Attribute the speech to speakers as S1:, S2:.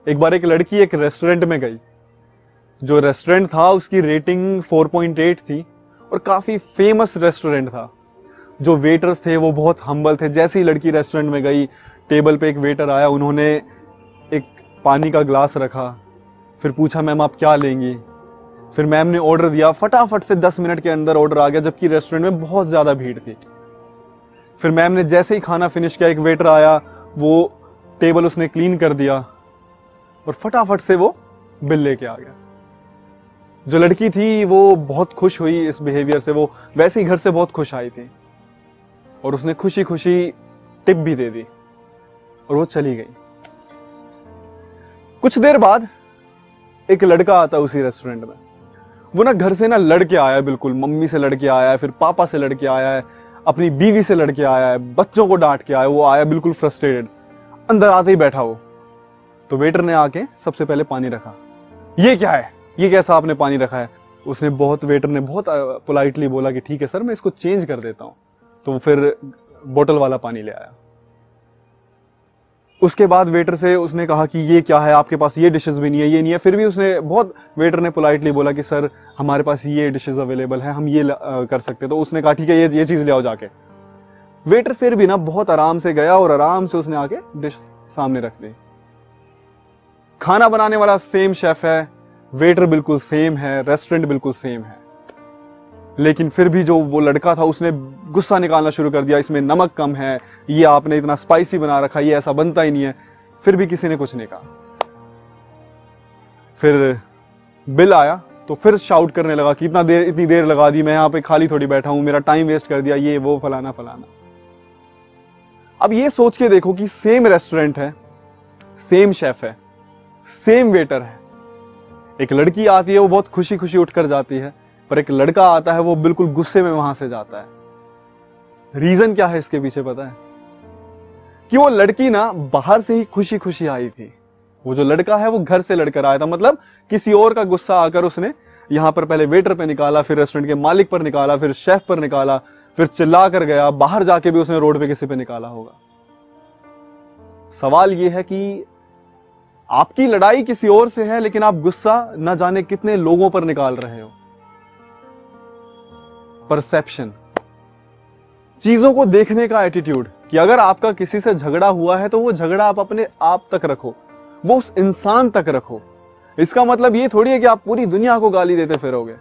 S1: एक बार एक लड़की एक रेस्टोरेंट में गई। जो रेस्टोरेंट था उसकी रेटिंग 4.8 थी और काफी फेमस रेस्टोरेंट था। जो वेटर्स थे वो बहुत हम्बल थे। जैसे ही लड़की रेस्टोरेंट में गई, टेबल पे एक वेटर आया, उन्होंने एक पानी का ग्लास रखा, फिर पूछा मैम आप क्या लेंगी। फिर मैम ने ऑर्डर दिया, फटाफट से 10 मिनट के अंदर ऑर्डर आ गया, जबकि रेस्टोरेंट में बहुत ज्यादा भीड़ थी। फिर मैम ने जैसे ही खाना फिनिश किया, एक वेटर आया, वो टेबल उसने क्लीन कर दिया और फटाफट से वो बिल लेके आ गया। जो लड़की थी वो बहुत खुश हुई इस बिहेवियर से। वो वैसे ही घर से बहुत खुश आई थी और उसने खुशी खुशी टिप भी दे दी और वो चली गई। कुछ देर बाद एक लड़का आता उसी रेस्टोरेंट में। वो ना घर से ना लड़ के आया, बिल्कुल मम्मी से लड़ के आया है, फिर पापा से लड़ के आया है, अपनी बीवी से लड़ के आया है, बच्चों को डांट के आया। वो आया बिल्कुल फ्रस्ट्रेटेड। अंदर आते ही बैठा वो। तो वेटर ने आके सबसे पहले पानी रखा। ये क्या है, ये कैसा आपने पानी रखा है? वेटर ने बहुत पोलाइटली बोला कि ठीक है सर, मैं इसको चेंज कर देता हूं। तो फिर बोतल वाला पानी ले आया। उसके बाद वेटर से उसने कहा कि ये क्या है, आपके पास ये डिशेस भी नहीं है, ये नहीं है। फिर भी वेटर ने पोलाइटली बोला कि सर हमारे पास ये डिशेस अवेलेबल है, हम ये कर सकते हैं। तो उसने कहा ठीक है, ये चीज ले आओ जाके। वेटर फिर भी ना बहुत आराम से गया और आराम से उसने आके डिश सामने रख दी। खाना बनाने वाला सेम शेफ है, वेटर बिल्कुल सेम है, रेस्टोरेंट बिल्कुल सेम है, लेकिन फिर भी जो वो लड़का था उसने गुस्सा निकालना शुरू कर दिया। इसमें नमक कम है, ये आपने इतना स्पाइसी बना रखा, ये ऐसा बनता ही नहीं है। फिर भी किसी ने कुछ नहीं कहा। फिर बिल आया तो फिर शाउट करने लगा कि इतनी देर लगा दी, मैं यहां पे खाली थोड़ी बैठा हूं, मेरा टाइम वेस्ट कर दिया, ये वो फलाना फलाना। अब ये सोच के देखो कि सेम रेस्टोरेंट है, सेम शेफ है, सेम वेटर है। एक लड़की आती है, वो बहुत खुशी खुशी उठकर जाती है, पर एक लड़का आता है, वो बिल्कुल गुस्से में वहां से जाता है। रीजन क्या है इसके पीछे पता है? कि वो लड़की ना बाहर से ही खुशी खुशी आई थी। वो जो लड़का है वो घर से लड़कर आया था, मतलब किसी और का गुस्सा आकर उसने यहां पर पहले वेटर पे निकाला, फिर रेस्टोरेंट के मालिक पर निकाला, फिर शेफ पर निकाला, फिर चिल्ला कर गया। बाहर जाके भी उसने रोड पे किसी पे निकाला होगा। सवाल यह है कि आपकी लड़ाई किसी और से है, लेकिन आप गुस्सा न जाने कितने लोगों पर निकाल रहे हो। परसेप्शन, चीजों को देखने का एटीट्यूड, कि अगर आपका किसी से झगड़ा हुआ है तो वो झगड़ा आप अपने आप तक रखो, वो उस इंसान तक रखो। इसका मतलब ये थोड़ी है कि आप पूरी दुनिया को गाली देते फिरोगे।